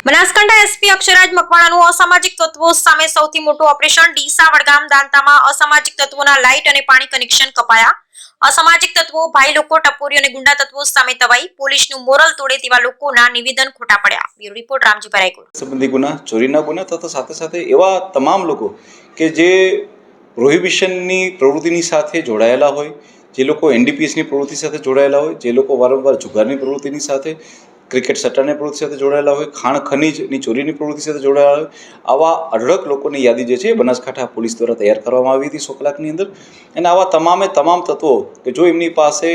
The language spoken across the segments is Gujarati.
બનાસકાંઠા એસપી અક્ષરાજ મકવાણાનું અસામાજિક તત્વો સામે સૌથી મોટું ઓપરેશન ડીસા વડગામ દાંતામાં અસામાજિક તત્વોના લાઇટ અને પાણી કનેક્શન કપાયા। અસામાજિક તત્વો ભાઈ લોકો ટપોરી અને ગુંડા તત્વો સામે તવાઈ પોલીસનું મોરલ તોડે તેવા લોકોના નિવેદન ખોટા પડ્યા। Bureau report Ramjibhai Raikod. સંબંધી ગુના, ચોરીના ગુના તથા સાથે સાથે એવા તમામ લોકો કે જે પ્રોહિબિશનની પ્રવૃત્તિની સાથે જોડાયેલા હોય, જે લોકો એનડીપીએસની પ્રવૃત્તિ સાથે જોડાયેલા હોય, જે લોકો વારંવાર જુગારની પ્રવૃત્તિની સાથે, ક્રિકેટ સટ્ટાની પ્રવૃત્તિ સાથે જોડાયેલા હોય, ખાણ ખનીજની ચોરીની પ્રવૃત્તિ સાથે જોડાયેલા હોય, આવા અઢળક લોકોની યાદી જે છે બનાસકાંઠા પોલીસ દ્વારા તૈયાર કરવામાં આવી હતી 100 કલાકની અંદર। અને આવા તમામ તત્વો કે જો એમની પાસે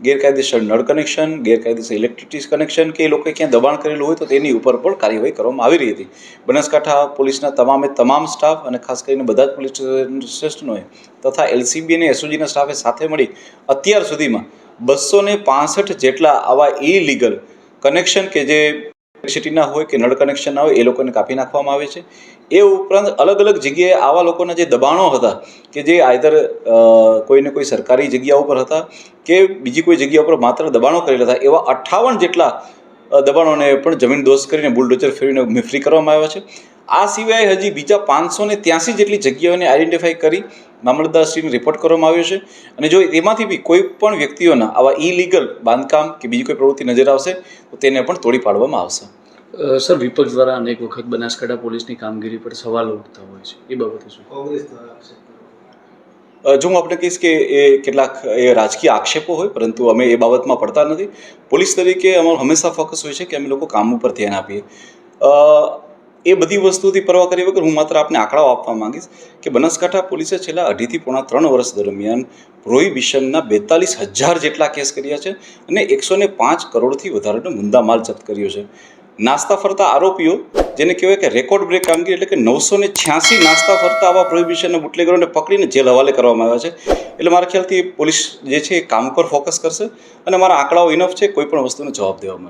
ગેરકાયદેસર નળ કનેક્શન, ગેરકાયદેસર ઇલેક્ટ્રિસિટી કનેક્શન કે એ લોકોએ ક્યાં દબાણ કરેલું હોય તો તેની ઉપર પણ કાર્યવાહી કરવામાં આવી રહી હતી। બનાસકાંઠા પોલીસના તમામ સ્ટાફ અને ખાસ કરીને બધા જ પોલીસ સ્ટેશનોએ તથા એલસીબી અને એસઓજીના સ્ટાફે સાથે મળી અત્યાર સુધીમાં 265 જેટલા આવા ઇલીગલ કનેક્શન કે જે ઇલેક્ટ્રિસિટીના હોય કે નળ કનેક્શનના હોય એ લોકોને કાપી નાખવામાં આવે છે। એ ઉપરાંત અલગ અલગ જગ્યાએ આવા લોકોના જે દબાણો હતા કે જે આઈધર કોઈને કોઈ સરકારી જગ્યા ઉપર હતા કે બીજી કોઈ જગ્યા ઉપર માત્ર દબાણો કરેલા હતા, એવા 58 જેટલા દબાણોને પણ જમીન દોસ્ત કરીને બુલડોઝર ફેરવીને ફ્રી કરવામાં આવ્યા છે। આ સિવાય હજી બીજા 583 જેટલી જગ્યાઓને આઈડેન્ટિફાઈ કરી મામલતદારશ્રીને રિપોર્ટ કરવામાં આવ્યો છે। અને જો એમાંથી બી કોઈ પણ વ્યક્તિઓના આવા ઇલીગલ બાંધકામ કે બીજી કોઈ પ્રવૃત્તિ નજર આવશે તો તેને પણ તોડી પાડવામાં આવશે। સર, વિપક્ષ દ્વારા અનેક વખત બનાસકાંઠા પોલીસની કામગીરી પર સવાલો ઉઠતા હોય છે, એ બાબતે શું? જો હું આપણે કહીશ કે એ કેટલાક રાજકીય આક્ષેપો હોય, પરંતુ અમે એ બાબતમાં પડતા નથી। પોલીસ તરીકે અમારું હંમેશા ફોકસ હોય છે કે અમે લોકો કામ ઉપર ધ્યાન આપીએ। એ બધી વસ્તુથી પરવા કર્યા વગર હું માત્ર આપને આંકડાઓ આપવા માંગીશ કે બનાસકાંઠા પોલીસે છેલ્લા 2.5 થી પોણા 3 વર્ષ દરમિયાન પ્રોહિબિશનના 42,000 જેટલા કેસ કર્યા છે અને 105 કરોડથી વધારેનો મુદ્દામાલ જપ્ત કર્યો છે। નાસ્તા ફરતા આરોપીઓ, જેને કહેવાય કે રેકોર્ડ બ્રેક કામગીરી, એટલે કે 986 નાસ્તા ફરતા આવા પ્રોહિબિશનના બુટલેગરોને પકડીને જેલ હવાલે કરવામાં આવ્યા છે। એટલે મારા ખ્યાલથી પોલીસ જે છે એ કામ પર ફોકસ કરશે અને મારા આંકડાઓ ઇનફ છે કોઈ પણ વસ્તુનો જવાબ દેવા માટે।